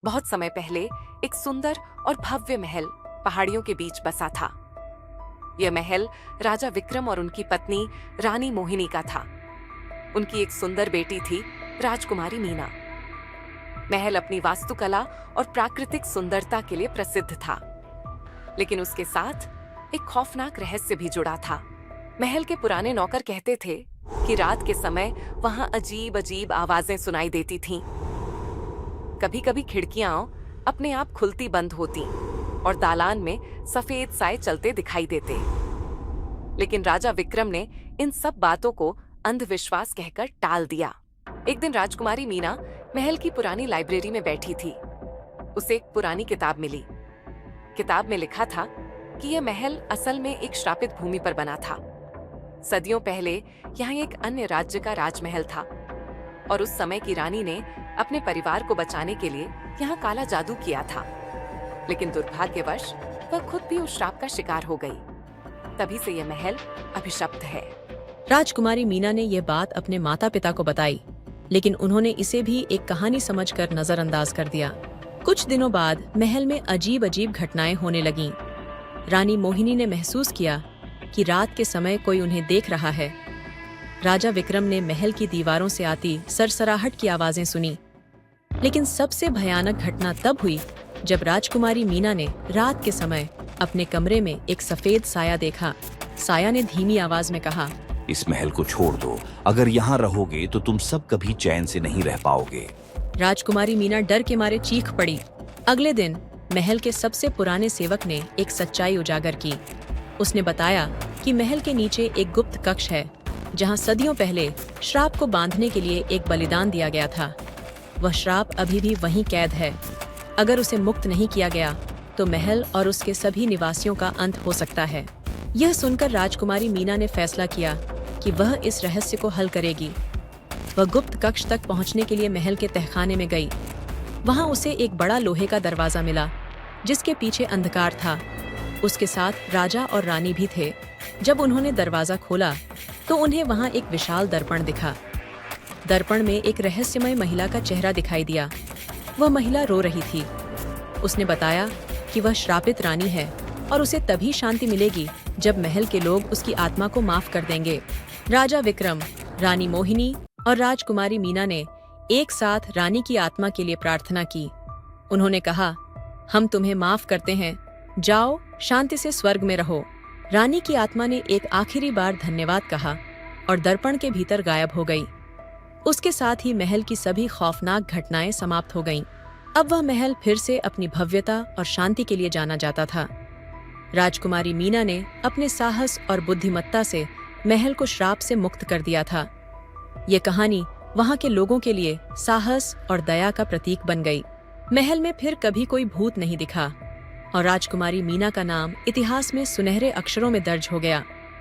बहुत समय पहले एक सुंदर और भव्य महल पहाड़ियों के बीच बसा था। यह महल राजा विक्रम और उनकी पत्नी रानी मोहिनी का था। उनकी एक सुंदर बेटी थी, राजकुमारी मीना। महल अपनी वास्तुकला और प्राकृतिक सुंदरता के लिए प्रसिद्ध था, लेकिन उसके साथ एक खौफनाक रहस्य भी जुड़ा था। महल के पुराने नौकर कहते थे कि रात के समय वहां अजीब अजीब आवाजें सुनाई देती थीं। कभी कभी खिड़कियां अपने आप खुलती बंद होती और दालान में सफेद साए चलते दिखाई देते। लेकिन राजा विक्रम ने इन सब बातों को अंधविश्वास कहकर टाल दिया। एक दिन राजकुमारी मीना महल की पुरानी लाइब्रेरी में बैठी थी। उसे एक पुरानी किताब मिली। किताब में लिखा था कि यह महल असल में एक श्रापित भूमि पर बना था। सदियों पहले यहाँ एक अन्य राज्य का राजमहल था और उस समय की रानी ने अपने परिवार को बचाने के लिए यहाँ काला जादू किया था। लेकिन दुर्भाग्यवश वह खुद भी उस श्राप का शिकार हो गई। तभी से यह महल अभिशप्त है। राजकुमारी मीना ने यह बात अपने माता पिता को बताई, लेकिन उन्होंने इसे भी एक कहानी समझकर नजरअंदाज कर दिया। कुछ दिनों बाद महल में अजीब अजीब घटनाएं होने लगीं। रानी मोहिनी ने महसूस किया कि रात के समय कोई उन्हें देख रहा है। राजा विक्रम ने महल की दीवारों से आती सरसराहट की आवाजें सुनी। लेकिन सबसे भयानक घटना तब हुई जब राजकुमारी मीना ने रात के समय अपने कमरे में एक सफेद साया देखा। साया ने धीमी आवाज में कहा, इस महल को छोड़ दो। अगर यहाँ रहोगे तो तुम सब कभी चैन से नहीं रह पाओगे। राजकुमारी मीना डर के मारे चीख पड़ी। अगले दिन महल के सबसे पुराने सेवक ने एक सच्चाई उजागर की। उसने बताया कि महल के नीचे एक गुप्त कक्ष है, जहां सदियों पहले श्राप को बांधने के लिए एक बलिदान दिया गया था। वह श्राप अभी भी वहीं कैद है। अगर उसे मुक्त नहीं किया गया तो महल और उसके सभी निवासियों का अंत हो सकता है। यह सुनकर राजकुमारी मीना ने फैसला किया कि वह इस रहस्य को हल करेगी। वह गुप्त कक्ष तक पहुंचने के लिए महल के तहखाने में गई। वहां उसे एक बड़ा लोहे का दरवाजा मिला, जिसके पीछे अंधकार था। उसके साथ राजा और रानी भी थे। जब उन्होंने दरवाजा खोला तो उन्हें वहां एक विशाल दर्पण दिखा। दर्पण में एक रहस्यमय महिला का चेहरा दिखाई दिया। वह महिला रो रही थी। उसने बताया कि वह श्रापित रानी है और उसे तभी शांति मिलेगी जब महल के लोग उसकी आत्मा को माफ कर देंगे। राजा विक्रम, रानी मोहिनी और राजकुमारी मीना ने एक साथ रानी की आत्मा के लिए प्रार्थना की। उन्होंने कहा, हम तुम्हें माफ करते हैं, जाओ शांति से स्वर्ग में रहो। रानी की आत्मा ने एक आखिरी बार धन्यवाद कहा और दर्पण के भीतर गायब हो गई। उसके साथ ही महल की सभी खौफनाक घटनाएं समाप्त हो गईं। अब वह महल फिर से अपनी भव्यता और शांति के लिए जाना जाता था। राजकुमारी मीना ने अपने साहस और बुद्धिमत्ता से महल को श्राप से मुक्त कर दिया था। ये कहानी वहां के लोगों के लिए साहस और दया का प्रतीक बन गई। महल में फिर कभी कोई भूत नहीं दिखा और राजकुमारी मीना का नाम इतिहास में सुनहरे अक्षरों में दर्ज हो गया।